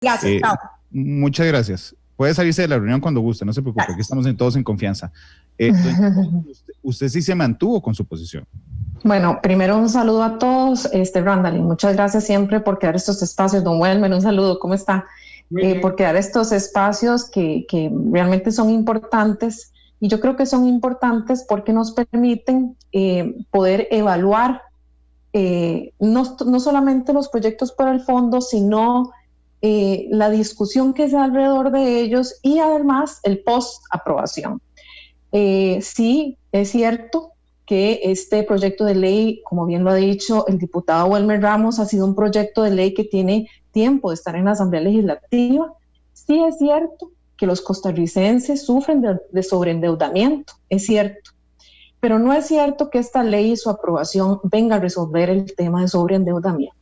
Gracias, chao. Muchas gracias. Puede salirse de la reunión cuando guste, no se preocupe, aquí estamos todos en confianza. Usted sí se mantuvo con su posición. Bueno, primero un saludo a todos, Randall, muchas gracias siempre por crear estos espacios. Don Welmer, un saludo, ¿cómo está? Por crear estos espacios que realmente son importantes, y yo creo que son importantes porque nos permiten poder evaluar no solamente los proyectos para el fondo, sino la discusión que se da alrededor de ellos y además el post-aprobación. Sí, es cierto que este proyecto de ley, como bien lo ha dicho el diputado Welmer Ramos, ha sido un proyecto de ley que tiene tiempo de estar en la Asamblea Legislativa. Sí es cierto que los costarricenses sufren de sobreendeudamiento, es cierto, pero no es cierto que esta ley y su aprobación venga a resolver el tema de sobreendeudamiento.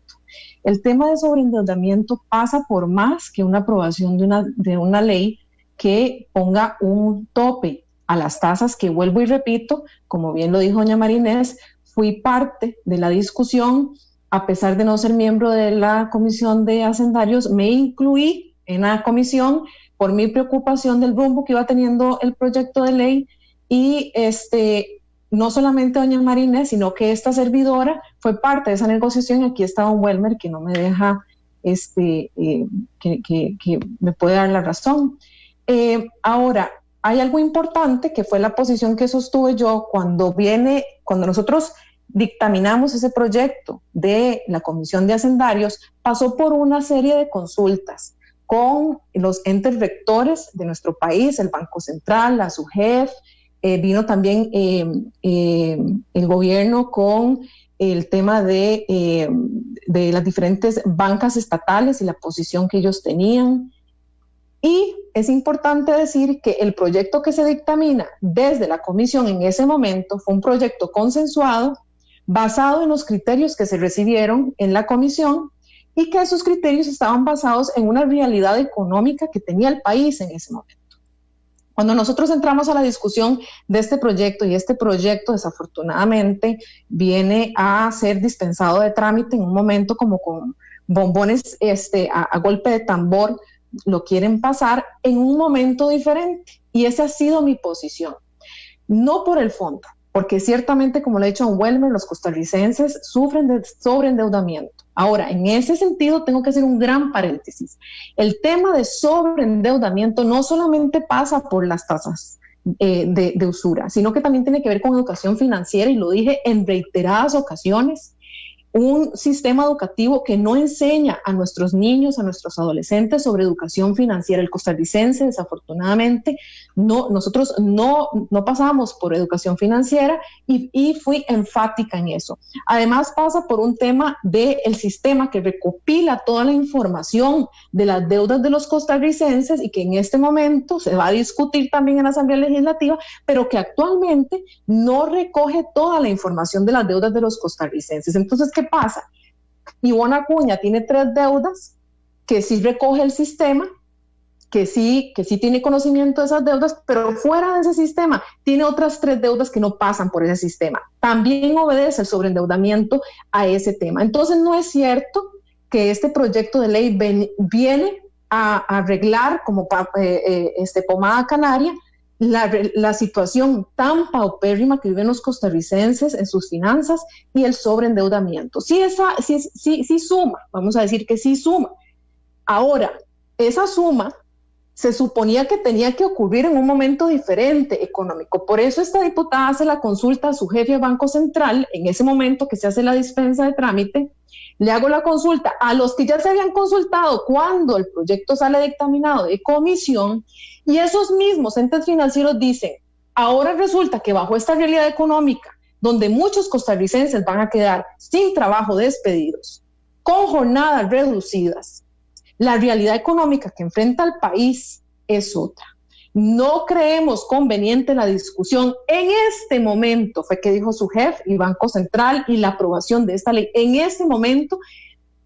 El tema de sobreendeudamiento pasa por más que una aprobación de una ley que ponga un tope a las tasas, que vuelvo y repito, como bien lo dijo doña Marinés, fui parte de la discusión, a pesar de no ser miembro de la Comisión de Hacendarios, me incluí en la comisión por mi preocupación del rumbo que iba teniendo el proyecto de ley, y no solamente doña Marinés, sino que esta servidora fue parte de esa negociación. Aquí está don Welmer, que no me deja, que me puede dar la razón. Ahora, hay algo importante que fue la posición que sostuve yo cuando nosotros dictaminamos ese proyecto de la Comisión de Hacendarios. Pasó por una serie de consultas con los entes rectores de nuestro país, el Banco Central, la SUGEF, vino también el gobierno con el tema de las diferentes bancas estatales y la posición que ellos tenían. Y es importante decir que el proyecto que se dictamina desde la comisión en ese momento fue un proyecto consensuado, basado en los criterios que se recibieron en la comisión, y que esos criterios estaban basados en una realidad económica que tenía el país en ese momento. Cuando nosotros entramos a la discusión de este proyecto, y este proyecto desafortunadamente viene a ser dispensado de trámite en un momento como con bombones a golpe de tambor, lo quieren pasar en un momento diferente, y esa ha sido mi posición, no por el fondo, porque ciertamente, como le he dicho a don Welmer, los costarricenses sufren de sobreendeudamiento. Ahora, en ese sentido tengo que hacer un gran paréntesis. El tema de sobreendeudamiento no solamente pasa por las tasas de usura, sino que también tiene que ver con educación financiera, y lo dije en reiteradas ocasiones. Un sistema educativo que no enseña a nuestros niños, a nuestros adolescentes sobre educación financiera. El costarricense, desafortunadamente, nosotros no pasamos por educación financiera, y fui enfática en eso. Además pasa por un tema del sistema que recopila toda la información de las deudas de los costarricenses, y que en este momento se va a discutir también en la Asamblea Legislativa, pero que actualmente no recoge toda la información de las deudas de los costarricenses. Entonces, ¿qué pasa? Ivonne Acuña tiene 3 deudas que sí recoge el sistema, que sí tiene conocimiento de esas deudas, pero fuera de ese sistema tiene otras 3 deudas que no pasan por ese sistema. También obedece el sobreendeudamiento a ese tema. Entonces, no es cierto que este proyecto de ley viene a arreglar como pomada canaria la situación tan paupérrima que viven los costarricenses en sus finanzas y el sobreendeudamiento. Sí suma, vamos a decir que sí suma. Ahora, esa suma se suponía que tenía que ocurrir en un momento diferente económico. Por eso esta diputada hace la consulta a su jefe de Banco Central, en ese momento que se hace la dispensa de trámite. Le hago la consulta a los que ya se habían consultado cuando el proyecto sale dictaminado de comisión, y esos mismos entes financieros dicen, ahora resulta que bajo esta realidad económica, donde muchos costarricenses van a quedar sin trabajo, despedidos, con jornadas reducidas, la realidad económica que enfrenta el país es otra. No creemos conveniente la discusión en este momento, fue que dijo su jefe y Banco Central, y la aprobación de esta ley en este momento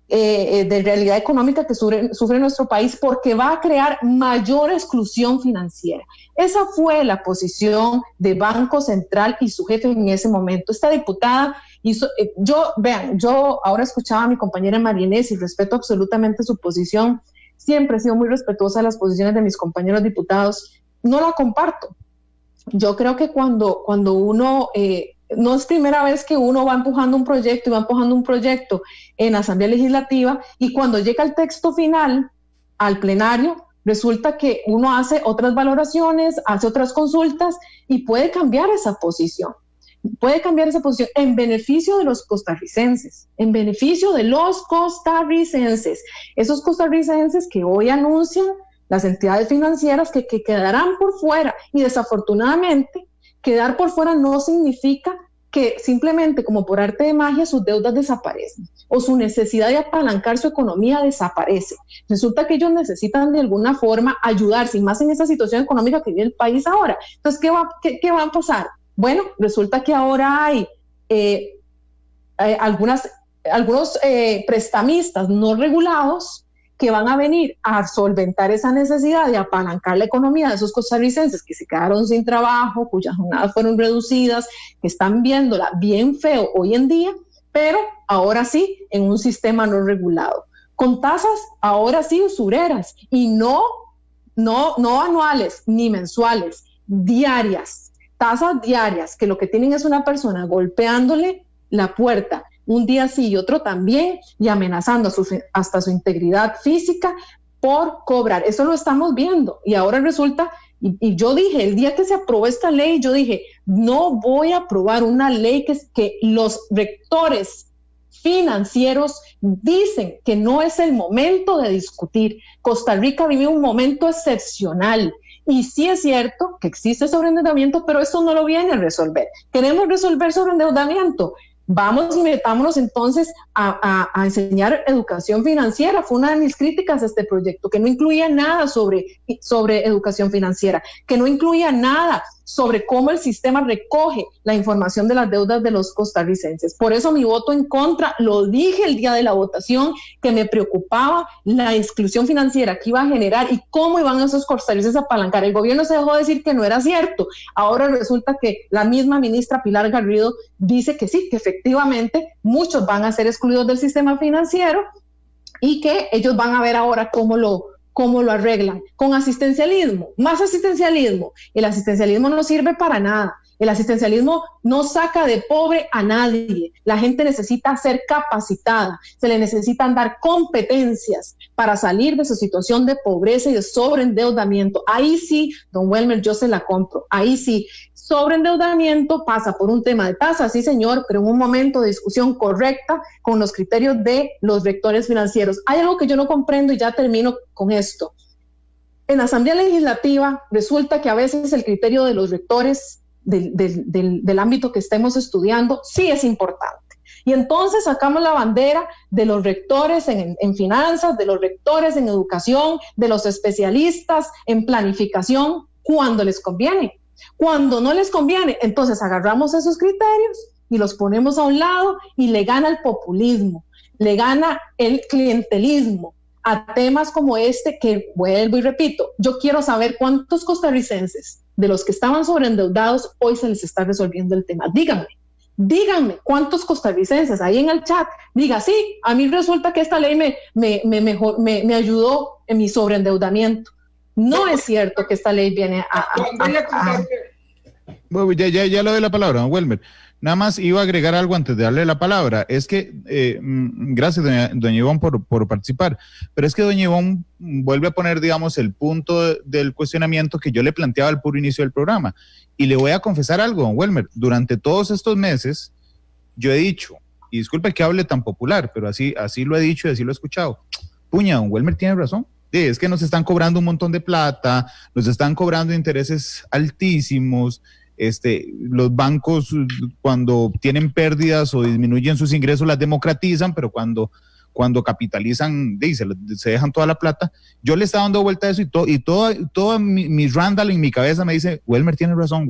de realidad económica que sufre nuestro país, porque va a crear mayor exclusión financiera. Esa fue la posición de Banco Central y su jefe en ese momento. Esta diputada hizo, yo ahora escuchaba a mi compañera María Inés y respeto absolutamente su posición, siempre he sido muy respetuosa de las posiciones de mis compañeros diputados, no la comparto. Yo creo que cuando uno, no es primera vez que uno va empujando un proyecto y va empujando un proyecto en la Asamblea Legislativa, y cuando llega el texto final al plenario, resulta que uno hace otras valoraciones, hace otras consultas y puede cambiar esa posición. Puede cambiar esa posición en beneficio de los costarricenses, en beneficio de los costarricenses. Esos costarricenses que hoy anuncian las entidades financieras que quedarán por fuera, y desafortunadamente quedar por fuera no significa que simplemente como por arte de magia sus deudas desaparecen o su necesidad de apalancar su economía desaparece. Resulta que ellos necesitan de alguna forma ayudarse, y más en esa situación económica que vive el país ahora. Entonces, ¿qué va a pasar? Bueno, resulta que ahora hay algunos prestamistas no regulados que van a venir a solventar esa necesidad de apalancar la economía de esos costarricenses que se quedaron sin trabajo, cuyas jornadas fueron reducidas, que están viéndola bien feo hoy en día, pero ahora sí en un sistema no regulado, con tasas ahora sí usureras, y no anuales ni mensuales, diarias. Tasas diarias, que lo que tienen es una persona golpeándole la puerta un día sí y otro también, y amenazando hasta su integridad física por cobrar. Eso lo estamos viendo, y ahora resulta, y yo dije, el día que se aprobó esta ley, yo dije, no voy a aprobar una ley que los rectores financieros dicen que no es el momento de discutir. Costa Rica vive un momento excepcional. Y sí es cierto que existe sobreendeudamiento, pero eso no lo viene a resolver. ¿Queremos resolver sobreendeudamiento? Vamos y metámonos entonces a enseñar educación financiera. Fue una de mis críticas a este proyecto, que no incluía nada sobre educación financiera, que no incluía nada sobre cómo el sistema recoge la información de las deudas de los costarricenses. Por eso mi voto en contra, lo dije el día de la votación, que me preocupaba la exclusión financiera que iba a generar y cómo iban esos costarricenses a apalancar. El gobierno se dejó decir que no era cierto. Ahora resulta que la misma ministra Pilar Garrido dice que sí, que efectivamente muchos van a ser excluidos del sistema financiero y que ellos van a ver ahora cómo lo arreglan, con asistencialismo, más asistencialismo. El asistencialismo no sirve para nada. El asistencialismo no saca de pobre a nadie. La gente necesita ser capacitada, se le necesitan dar competencias para salir de su situación de pobreza y de sobreendeudamiento. Ahí sí, don Welmer, yo se la compro. Ahí sí, sobreendeudamiento pasa por un tema de tasa, sí señor, pero en un momento de discusión correcta con los criterios de los rectores financieros. Hay algo que yo no comprendo y ya termino con esto. En la Asamblea Legislativa resulta que a veces el criterio de los rectores del ámbito que estemos estudiando sí es importante. Y entonces sacamos la bandera de los rectores en finanzas, de los rectores en educación, de los especialistas en planificación, cuando les conviene. Cuando no les conviene, entonces agarramos esos criterios y los ponemos a un lado, y le gana el populismo, le gana el clientelismo a temas como este, que vuelvo y repito, yo quiero saber cuántos costarricenses de los que estaban sobreendeudados hoy se les está resolviendo el tema. Díganme cuántos costarricenses ahí en el chat diga, sí, a mí resulta que esta ley me ayudó en mi sobreendeudamiento. No es cierto que esta ley viene Bueno, ya le doy la palabra, don Welmer. Nada más iba a agregar algo antes de darle la palabra. Es que, gracias, doña Ivonne, por participar, pero es que doña Ivonne vuelve a poner, digamos, el punto del cuestionamiento que yo le planteaba al puro inicio del programa. Y le voy a confesar algo, don Welmer. Durante todos estos meses, yo he dicho, y disculpe que hable tan popular, pero así lo he dicho y así lo he escuchado. Puña, don Welmer tiene razón. Es que nos están cobrando un montón de plata, nos están cobrando intereses altísimos. Los bancos, cuando tienen pérdidas o disminuyen sus ingresos, las democratizan, pero cuando capitalizan, se dejan toda la plata. Yo le estaba dando vuelta a eso, y todo mi Randall en mi cabeza me dice, Welmer tiene razón.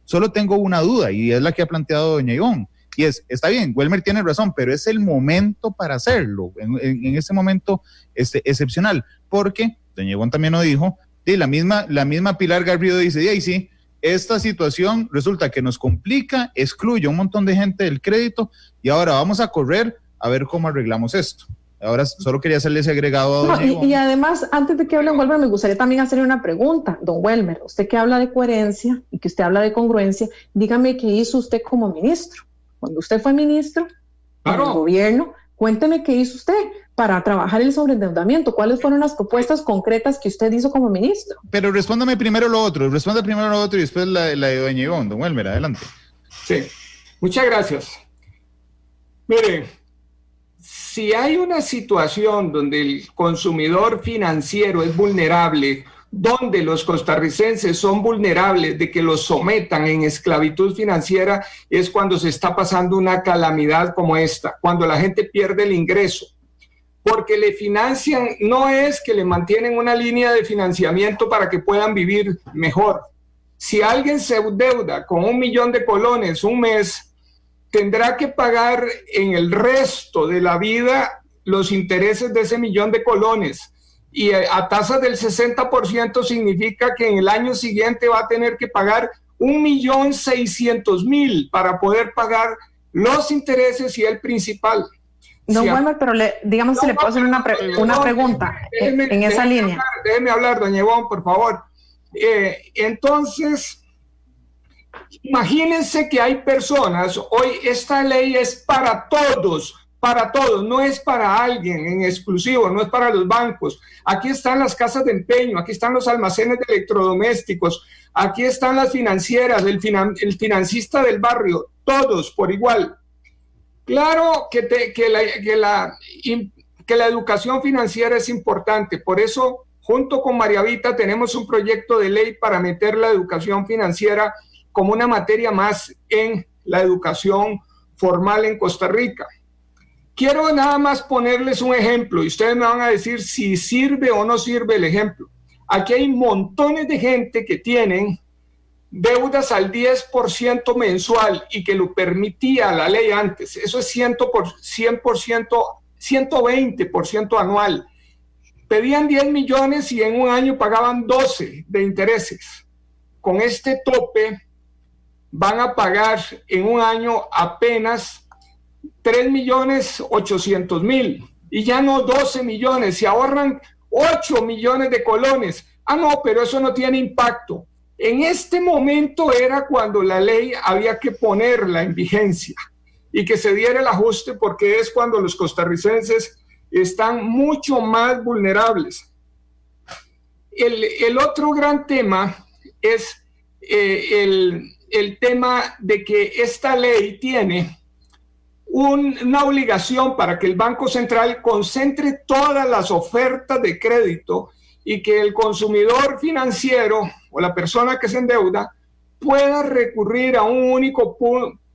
Solo tengo una duda, y es la que ha planteado doña Ivonne, y está bien, Welmer tiene razón, pero es el momento para hacerlo, en este momento excepcional, porque doña Ivonne también lo dijo, la misma Pilar Garrido dice, y ahí sí, esta situación resulta que nos complica, excluye a un montón de gente del crédito, y ahora vamos a correr a ver cómo arreglamos esto. Ahora solo quería hacerle ese agregado a doña Ivonne. Y además, antes de que hable don Welmer, me gustaría también hacerle una pregunta. Don Welmer, usted que habla de coherencia y que usted habla de congruencia, dígame qué hizo usted como ministro. Cuando usted fue ministro en el gobierno, cuénteme qué hizo usted para trabajar el sobreendeudamiento. ¿Cuáles fueron las propuestas concretas que usted hizo como ministro? Pero respóndame primero lo otro, y después la de doña Ivonne. Don Welmer, adelante. Sí, muchas gracias. Miren, si hay una situación donde el consumidor financiero es vulnerable, donde los costarricenses son vulnerables de que los sometan en esclavitud financiera, es cuando se está pasando una calamidad como esta, cuando la gente pierde el ingreso, porque le financian, no es que le mantienen una línea de financiamiento para que puedan vivir mejor. Si alguien se endeuda con 1 millón de colones un mes, tendrá que pagar en el resto de la vida los intereses de ese 1 millón de colones. Y a tasas del 60% significa que en el año siguiente va a tener que pagar 1.600.000 para poder pagar los intereses y el principal. No, bueno, pero digamos, si le puedo hacer una pregunta en esa línea. Déjeme hablar, doña Ivonne, por favor. Entonces, imagínense que hay personas, hoy esta ley es para todos, no es para alguien en exclusivo, no es para los bancos. Aquí están las casas de empeño, aquí están los almacenes de electrodomésticos, aquí están las financieras, el financista del barrio, todos por igual. Claro que la educación financiera es importante, por eso junto con María Vita tenemos un proyecto de ley para meter la educación financiera como una materia más en la educación formal en Costa Rica. Quiero nada más ponerles un ejemplo y ustedes me van a decir si sirve o no sirve el ejemplo. Aquí hay montones de gente que tienen deudas al 10% mensual y que lo permitía la ley antes. Eso es 120% anual. Pedían 10 millones y en un año pagaban 12 de intereses. Con este tope van a pagar en un año apenas 3.800.000 y ya no 12 millones, se ahorran 8 millones de colones. Ah, no, pero eso no tiene impacto. En este momento era cuando la ley había que ponerla en vigencia y que se diera el ajuste, porque es cuando los costarricenses están mucho más vulnerables. El otro gran tema es el tema de que esta ley tiene una obligación para que el Banco Central concentre todas las ofertas de crédito y que el consumidor financiero o la persona que se endeuda pueda recurrir a un único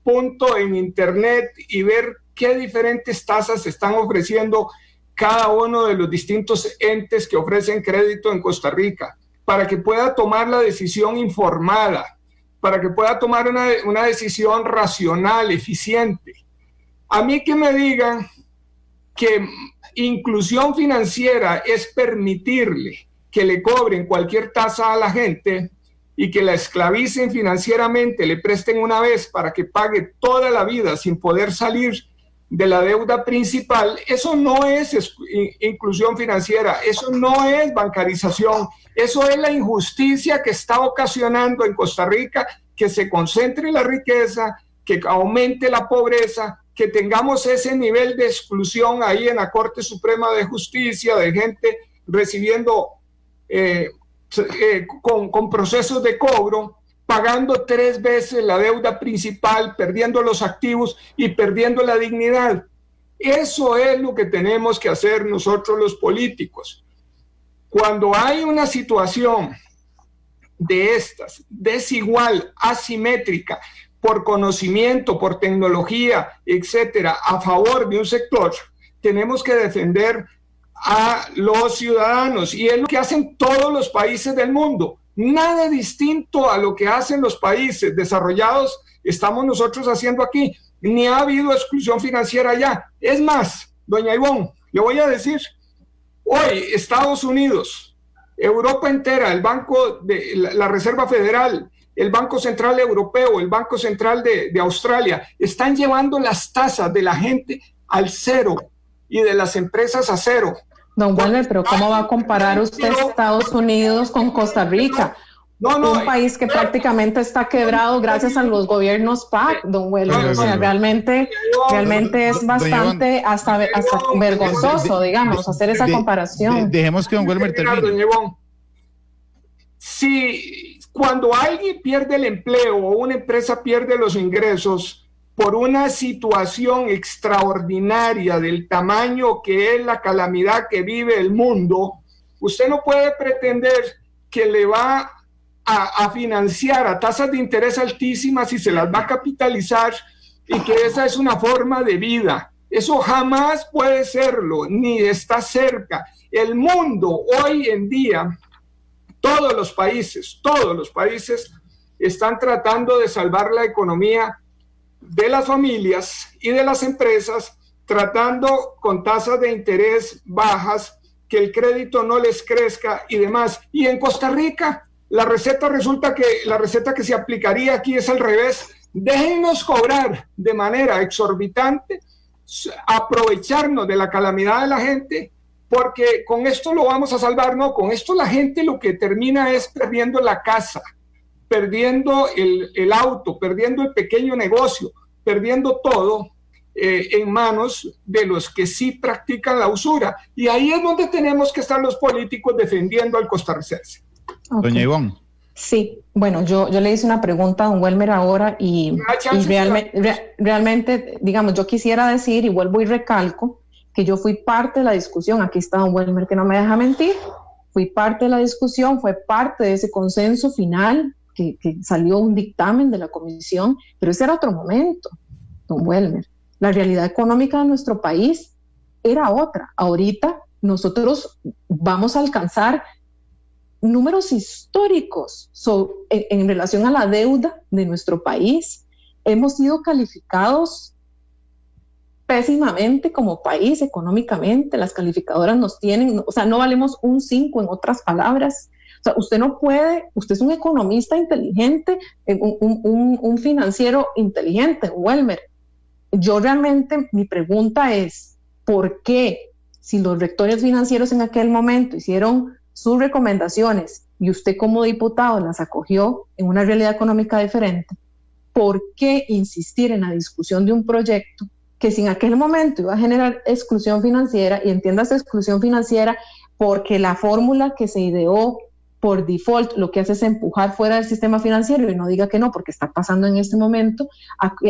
punto en Internet y ver qué diferentes tasas están ofreciendo cada uno de los distintos entes que ofrecen crédito en Costa Rica, para que pueda tomar la decisión informada, para que pueda tomar una decisión racional, eficiente. A mí que me digan que inclusión financiera es permitirle que le cobren cualquier tasa a la gente y que la esclavicen financieramente, le presten una vez para que pague toda la vida sin poder salir de la deuda principal, eso no es inclusión financiera, eso no es bancarización, eso es la injusticia que está ocasionando en Costa Rica que se concentre la riqueza, que aumente la pobreza, que tengamos ese nivel de exclusión ahí en la Corte Suprema de Justicia, de gente recibiendo con procesos de cobro, pagando 3 veces la deuda principal, perdiendo los activos y perdiendo la dignidad. Eso es lo que tenemos que hacer nosotros los políticos. Cuando hay una situación de estas, desigual, asimétrica, por conocimiento, por tecnología, etcétera, a favor de un sector, tenemos que defender a los ciudadanos, y es lo que hacen todos los países del mundo. Nada distinto a lo que hacen los países desarrollados estamos nosotros haciendo aquí, ni ha habido exclusión financiera allá. Es más, doña Ivonne, le voy a decir, hoy Estados Unidos, Europa entera, el Banco de la Reserva Federal, el Banco Central Europeo, el Banco Central de Australia, están llevando las tasas de la gente al cero. y de las empresas a cero. Don Welmer, pero ¿cómo va a comparar usted Estados Unidos con Costa Rica? Un país que prácticamente está quebrado gracias a los gobiernos PAC, don Welmer. O sea, realmente es bastante hasta vergonzoso, digamos, hacer esa comparación. Dejemos que don Welmer termine. Si cuando alguien pierde el empleo o una empresa pierde los ingresos por una situación extraordinaria del tamaño que es la calamidad que vive el mundo, usted no puede pretender que le va a financiar a tasas de interés altísimas y se las va a capitalizar y que esa es una forma de vida. Eso jamás puede serlo, ni está cerca. El mundo hoy en día, todos los países están tratando de salvar la economía de las familias y de las empresas, tratando con tasas de interés bajas, que el crédito no les crezca y demás. Y en Costa Rica, la receta que se aplicaría aquí es al revés. Déjennos cobrar de manera exorbitante, aprovecharnos de la calamidad de la gente, porque con esto lo vamos a salvar. No, con esto la gente lo que termina es perdiendo la casa, perdiendo el auto, perdiendo el pequeño negocio, perdiendo todo en manos de los que sí practican la usura. Y ahí es donde tenemos que estar los políticos defendiendo al costarricense. Okay. Doña Ivonne. Sí, bueno, yo le hice una pregunta a don Welmer ahora y realmente, digamos, yo quisiera decir, y vuelvo y recalco, que yo fui parte de la discusión. Aquí está don Welmer que no me deja mentir. Fui parte de la discusión, fue parte de ese consenso final, que salió un dictamen de la comisión, pero ese era otro momento, don Welmer. La realidad económica de nuestro país era otra. Ahorita nosotros vamos a alcanzar números históricos en relación a la deuda de nuestro país. Hemos sido calificados pésimamente como país económicamente. Las calificadoras nos tienen, o sea, no valemos un 5 en otras palabras. O sea, usted no puede, usted es un economista inteligente, un financiero inteligente, Welmer. Yo realmente, mi pregunta es, ¿por qué si los rectores financieros en aquel momento hicieron sus recomendaciones y usted como diputado las acogió en una realidad económica diferente, por qué insistir en la discusión de un proyecto que si en aquel momento iba a generar exclusión financiera, y entiéndase exclusión financiera porque la fórmula que se ideó por default lo que hace es empujar fuera del sistema financiero, y no diga que no, porque está pasando en este momento,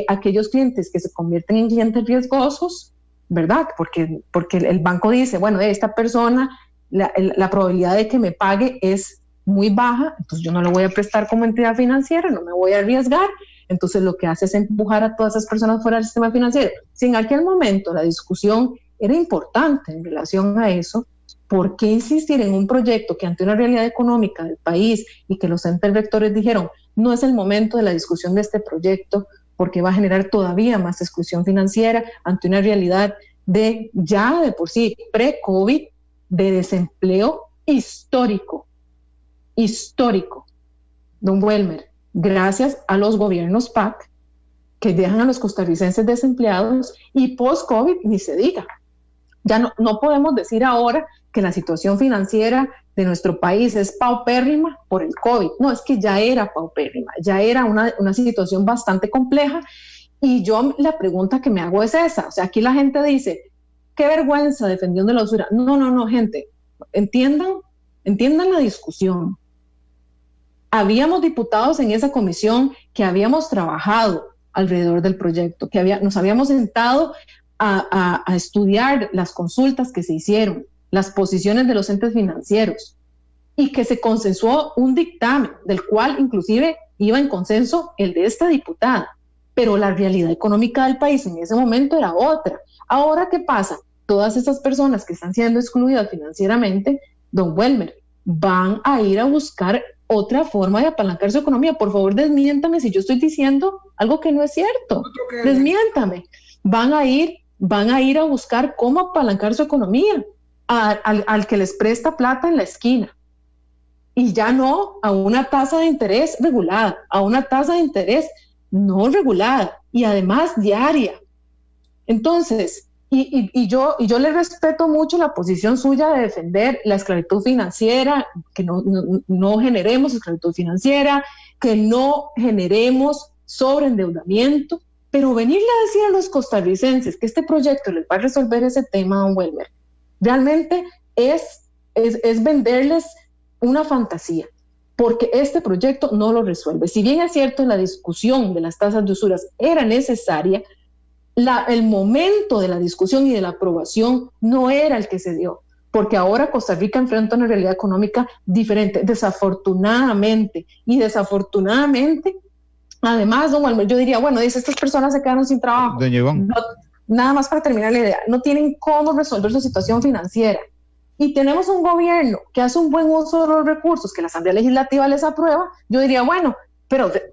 aquellos clientes que se convierten en clientes riesgosos, ¿verdad? Porque el banco dice, bueno, esta persona, la probabilidad de que me pague es muy baja, entonces yo no lo voy a prestar como entidad financiera, no me voy a arriesgar, entonces lo que hace es empujar a todas esas personas fuera del sistema financiero. Si en aquel momento la discusión era importante en relación a eso, ¿por qué insistir en un proyecto que ante una realidad económica del país y que los entes rectores dijeron no es el momento de la discusión de este proyecto porque va a generar todavía más exclusión financiera ante una realidad de ya de por sí pre-COVID de desempleo histórico? Don Welmer, gracias a los gobiernos PAC que dejan a los costarricenses desempleados, y post-COVID ni se diga. Ya no podemos decir ahora que la situación financiera de nuestro país es paupérrima por el COVID. No, es que ya era paupérrima, ya era una situación bastante compleja. Y yo la pregunta que me hago es esa. O sea, aquí la gente dice, qué vergüenza defendiendo la usura. No, gente, entiendan la discusión. Habíamos diputados en esa comisión que habíamos trabajado alrededor del proyecto, que nos habíamos sentado a estudiar las consultas que se hicieron, las posiciones de los entes financieros, y que se consensuó un dictamen del cual inclusive iba en consenso el de esta diputada, pero la realidad económica del país en ese momento era otra. Ahora, ¿qué pasa? Todas esas personas que están siendo excluidas financieramente, don Welmer, van a ir a buscar otra forma de apalancar su economía. Por favor, desmiéntame si yo estoy diciendo algo que no es cierto. Desmiéntame. Van a ir a buscar cómo apalancar su economía al que les presta plata en la esquina, y ya no a una tasa de interés regulada, a una tasa de interés no regulada y además diaria. Entonces, Y yo le respeto mucho la posición suya de defender la esclavitud financiera, que no generemos esclavitud financiera, que no generemos sobreendeudamiento, pero venirle a decir a los costarricenses que este proyecto les va a resolver ese tema, don Welmer, realmente es venderles una fantasía, porque este proyecto no lo resuelve. Si bien es cierto, la discusión de las tasas de usuras era necesaria, el momento de la discusión y de la aprobación no era el que se dio, porque ahora Costa Rica enfrenta una realidad económica diferente, desafortunadamente, además, don Walmer, yo diría, bueno, dice, estas personas se quedaron sin trabajo. Doña Ivonne. Nada más para terminar la idea, no tienen cómo resolver su situación financiera. Y tenemos un gobierno que hace un buen uso de los recursos que la Asamblea Legislativa les aprueba. Yo diría, bueno,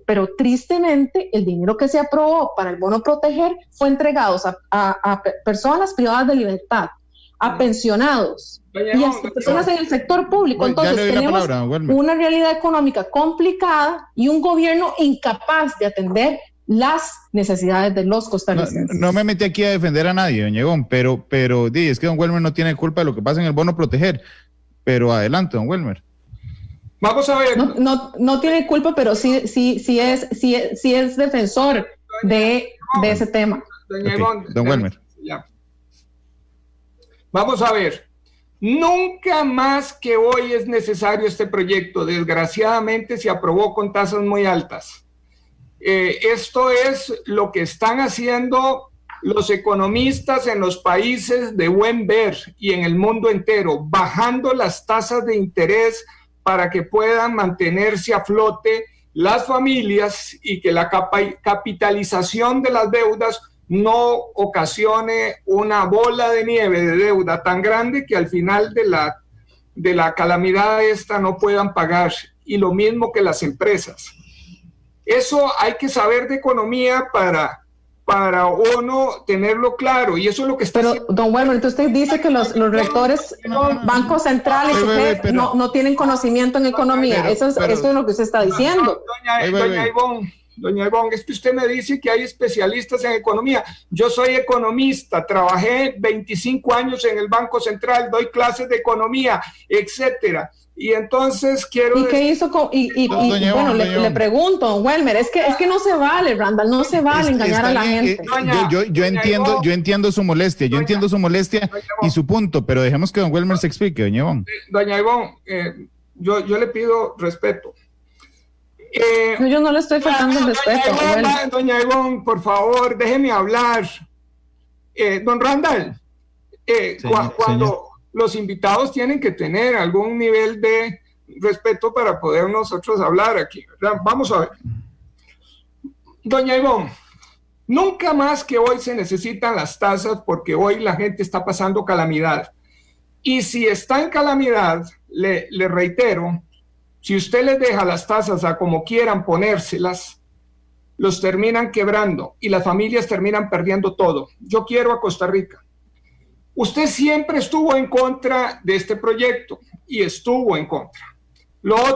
pero tristemente el dinero que se aprobó para el bono proteger fue entregado a personas privadas de libertad, a pensionados y a personas en el sector público. Entonces tenemos una realidad económica complicada y un gobierno incapaz de atender las necesidades de los costarricenses. No me metí aquí a defender a nadie, doña Ivonne, pero es que don Welmer no tiene culpa de lo que pasa en el bono proteger. Pero adelante, don Welmer. Vamos a ver. No tiene culpa, pero sí es defensor de ese tema. Doña Ivonne, don Welmer. Ya. Vamos a ver. Nunca más que hoy es necesario este proyecto. Desgraciadamente se aprobó con tasas muy altas. Esto es lo que están haciendo los economistas en los países de buen ver y en el mundo entero, bajando las tasas de interés para que puedan mantenerse a flote las familias y que la capitalización de las deudas no ocasione una bola de nieve de deuda tan grande que al final de la calamidad esta no puedan pagar, y lo mismo que las empresas. Eso hay que saber de economía para uno tenerlo claro, y eso es lo que está haciendo. Don Welmer, entonces usted dice que los rectores, bancos centrales, no tienen conocimiento en economía. Eso es lo que usted está diciendo. Doña Ivonne, es que usted me dice que hay especialistas en economía. Yo soy economista, trabajé 25 años en el Banco Central, doy clases de economía, etcétera. Y entonces quiero... ¿Y qué hizo con...? Bueno, le pregunto, don Welmer, es que no se vale, Randall, no se vale engañar a la gente. Yo entiendo su molestia, y su punto, pero dejemos que don Welmer se explique, doña Ivonne. Doña Ivonne, yo le pido respeto. Yo no le estoy faltando el respeto. Doña Ivonne, por favor, déjeme hablar. Don Randall, cuando los invitados tienen que tener algún nivel de respeto para poder nosotros hablar aquí, ¿verdad? Vamos a ver. Doña Ivonne, nunca más que hoy se necesitan las tasas, porque hoy la gente está pasando calamidad. Y si está en calamidad, le reitero, si usted les deja las tasas a como quieran ponérselas, los terminan quebrando y las familias terminan perdiendo todo. Yo quiero a Costa Rica. Usted siempre estuvo en contra de este proyecto y estuvo en contra.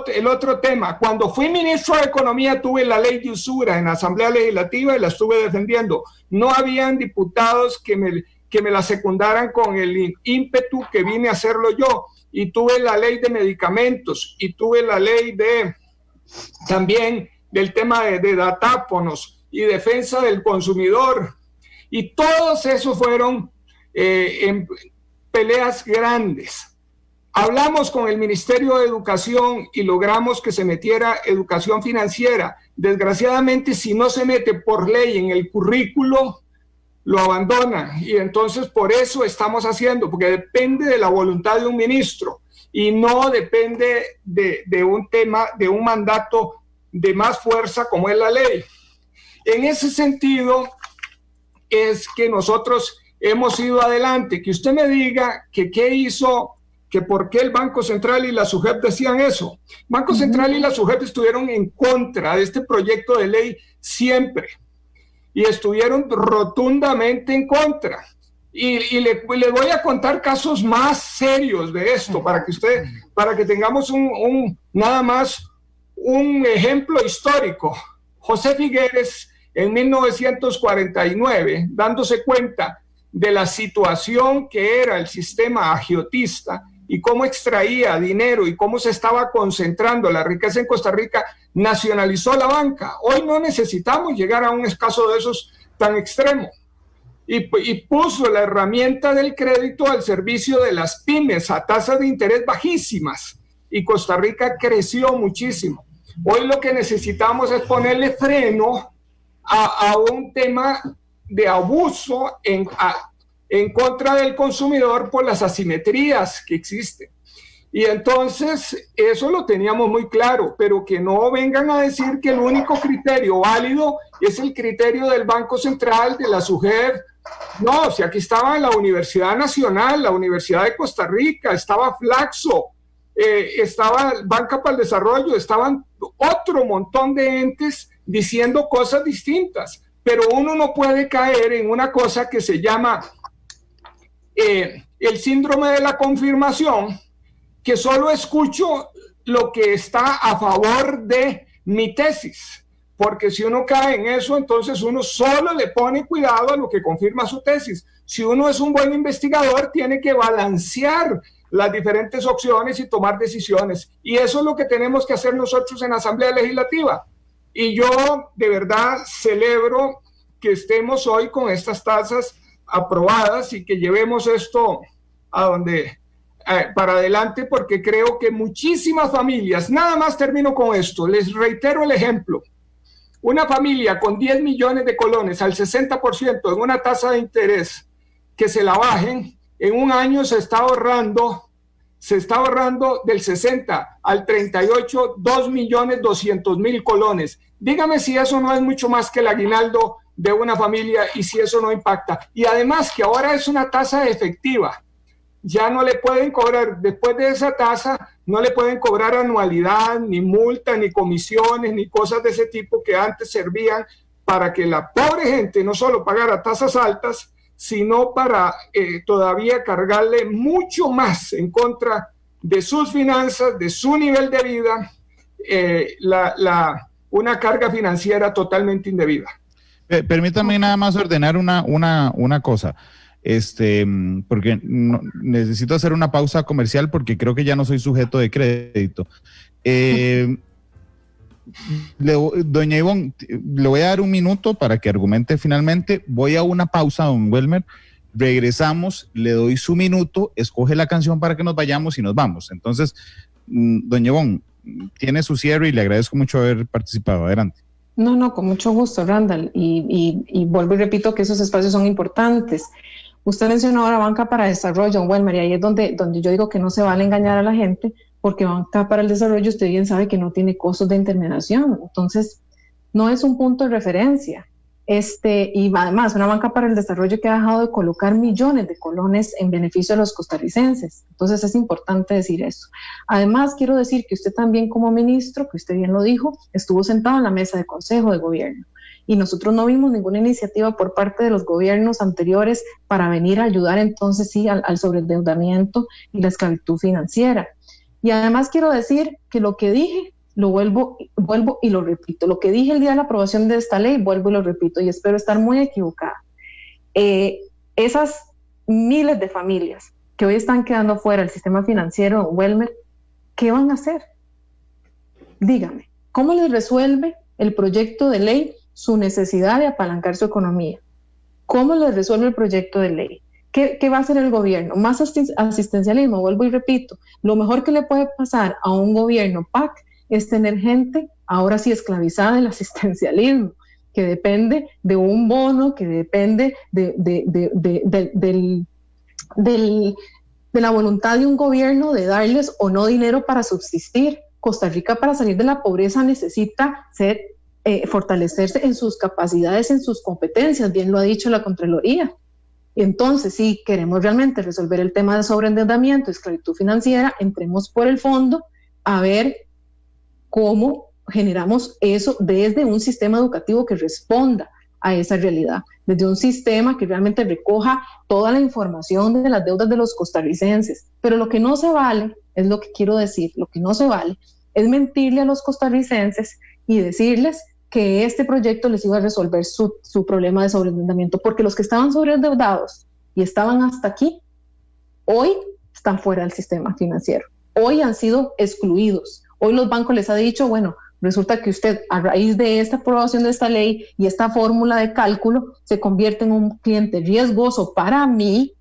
El otro tema, cuando fui ministro de Economía tuve la ley de usura en la Asamblea Legislativa y la estuve defendiendo. No habían diputados que me la secundaran con el ímpetu que vine a hacerlo yo. Y tuve la ley de medicamentos y tuve la ley también del tema de datáfonos y defensa del consumidor. Y todos esos fueron en peleas grandes. Hablamos con el Ministerio de Educación y logramos que se metiera educación financiera. Desgraciadamente, si no se mete por ley en el currículo, lo abandona, y entonces por eso estamos haciendo, porque depende de la voluntad de un ministro y no depende de un tema, de un mandato de más fuerza como es la ley. En ese sentido es que nosotros hemos ido adelante. Que usted me diga que qué hizo, que por qué el Banco Central y la SUGEP decían eso. Banco Central y la SUGEP estuvieron en contra de este proyecto de ley siempre, y estuvieron rotundamente en contra. Y le voy a contar casos más serios de esto para que tengamos nada más un ejemplo histórico. José Figueres, en 1949, dándose cuenta de la situación que era el sistema agiotista y cómo extraía dinero y cómo se estaba concentrando la riqueza en Costa Rica, nacionalizó la banca. Hoy no necesitamos llegar a un caso de esos tan extremo. Y puso la herramienta del crédito al servicio de las pymes a tasas de interés bajísimas. Y Costa Rica creció muchísimo. Hoy lo que necesitamos es ponerle freno a un tema de abuso en contra del consumidor por las asimetrías que existen. Y entonces eso lo teníamos muy claro, pero que no vengan a decir que el único criterio válido es el criterio del Banco Central, de la SUGEF. No, si aquí estaba la Universidad Nacional, la Universidad de Costa Rica, estaba Flaxo, estaba Banca para el Desarrollo, estaban otro montón de entes diciendo cosas distintas, pero uno no puede caer en una cosa que se llama el síndrome de la confirmación, que solo escucho lo que está a favor de mi tesis, porque si uno cae en eso, entonces uno solo le pone cuidado a lo que confirma su tesis. Si uno es un buen investigador, tiene que balancear las diferentes opciones y tomar decisiones, y eso es lo que tenemos que hacer nosotros en la Asamblea Legislativa. Y yo de verdad celebro que estemos hoy con estas tasas aprobadas y que llevemos esto a donde para adelante, porque creo que muchísimas familias, nada más termino con esto, les reitero el ejemplo, una familia con 10 millones de colones al 60% en una tasa de interés que se la bajen, en un año se está ahorrando del 60 al 38, 2.200.000 colones. Dígame si eso no es mucho más que el aguinaldo de una familia y si eso no impacta. Y además que ahora es una tasa efectiva. Ya no le pueden cobrar, después de esa tasa, no le pueden cobrar anualidad, ni multa, ni comisiones, ni cosas de ese tipo que antes servían para que la pobre gente no solo pagara tasas altas, sino para todavía cargarle mucho más en contra de sus finanzas, de su nivel de vida, una carga financiera totalmente indebida. Permítame nada más ordenar una cosa. Porque necesito hacer una pausa comercial porque creo que ya no soy sujeto de crédito. Doña Ivonne, le voy a dar un minuto para que argumente finalmente. Voy a una pausa, don Welmer. Regresamos, le doy su minuto, escoge la canción para que nos vayamos y nos vamos. Entonces, doña Ivonne, tiene su cierre y le agradezco mucho haber participado. Adelante. No, con mucho gusto, Randall. Y vuelvo y repito que esos espacios son importantes. Usted mencionó ahora Banca para el Desarrollo, Welmer, y ahí es donde yo digo que no se vale engañar a la gente, porque Banca para el Desarrollo usted bien sabe que no tiene costos de intermediación, entonces no es un punto de referencia. Y además, una Banca para el Desarrollo que ha dejado de colocar millones de colones en beneficio de los costarricenses, entonces es importante decir eso. Además, quiero decir que usted también como ministro, que usted bien lo dijo, estuvo sentado en la mesa de Consejo de Gobierno, y nosotros no vimos ninguna iniciativa por parte de los gobiernos anteriores para venir a ayudar entonces sí al sobreendeudamiento y la esclavitud financiera. Y además quiero decir que lo que dije, lo vuelvo y lo repito, lo que dije el día de la aprobación de esta ley, vuelvo y lo repito, y espero estar muy equivocada. Esas miles de familias que hoy están quedando fuera del sistema financiero, Welmer, ¿qué van a hacer? Dígame, ¿cómo les resuelve el proyecto de ley su necesidad de apalancar su economía? ¿Cómo les resuelve el proyecto de ley? ¿Qué va a hacer el gobierno? Más asistencialismo, vuelvo y repito. Lo mejor que le puede pasar a un gobierno PAC es tener gente ahora sí esclavizada del asistencialismo, que depende de un bono, que depende de la voluntad de un gobierno de darles o no dinero para subsistir. Costa Rica, para salir de la pobreza, necesita fortalecerse en sus capacidades, en sus competencias, bien lo ha dicho la Contraloría. Entonces, si queremos realmente resolver el tema de sobreendeudamiento, esclavitud financiera, entremos por el fondo a ver cómo generamos eso desde un sistema educativo que responda a esa realidad, desde un sistema que realmente recoja toda la información de las deudas de los costarricenses. Pero lo que no se vale, es lo que quiero decir, lo que no se vale es mentirle a los costarricenses y decirles que este proyecto les iba a resolver su problema de sobreendeudamiento, porque los que estaban sobreendeudados y estaban hasta aquí, hoy están fuera del sistema financiero. Hoy han sido excluidos. Hoy los bancos les ha dicho, bueno, resulta que usted a raíz de esta aprobación de esta ley y esta fórmula de cálculo se convierte en un cliente riesgoso para mí,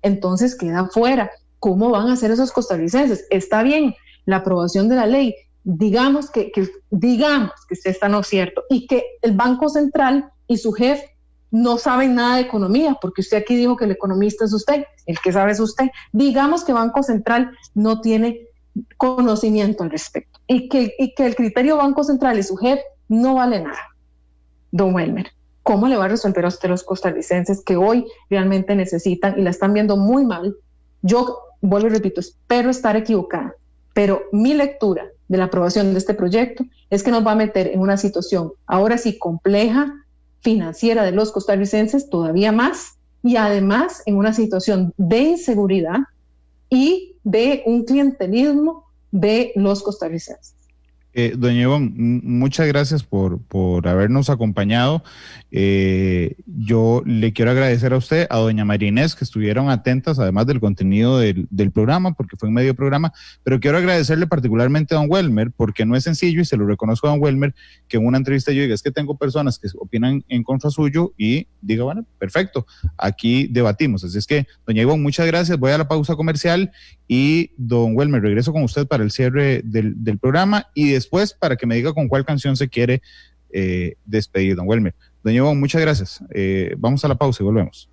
entonces queda fuera. ¿Cómo van a hacer esos costarricenses? Está bien la aprobación de la ley, digamos que usted está no cierto y que el Banco Central y su jefe no saben nada de economía, porque usted aquí dijo que el economista es usted, el que sabe es usted. Digamos que Banco Central no tiene conocimiento al respecto y que el criterio Banco Central y su jefe no vale nada. Don Welmer, ¿cómo le va a resolver a usted los costarricenses que hoy realmente necesitan y la están viendo muy mal? Yo vuelvo y repito, espero estar equivocada, pero mi lectura de la aprobación de este proyecto es que nos va a meter en una situación ahora sí compleja, financiera de los costarricenses todavía más, y además en una situación de inseguridad y de un clientelismo de los costarricenses. Doña Ivonne, muchas gracias por habernos acompañado. Yo le quiero agradecer a usted, a doña María Inés, que estuvieron atentas, además del contenido del programa, porque fue en medio programa, pero quiero agradecerle particularmente a don Welmer, porque no es sencillo, y se lo reconozco a don Welmer, que en una entrevista yo diga, es que tengo personas que opinan en contra suyo, y diga, bueno, perfecto, aquí debatimos. Así es que, doña Ivonne, muchas gracias, voy a la pausa comercial, y don Welmer, regreso con usted para el cierre del programa, y después para que me diga con cuál canción se quiere despedir, don Welmer. Doña Ivonne, muchas gracias. Vamos a la pausa y volvemos.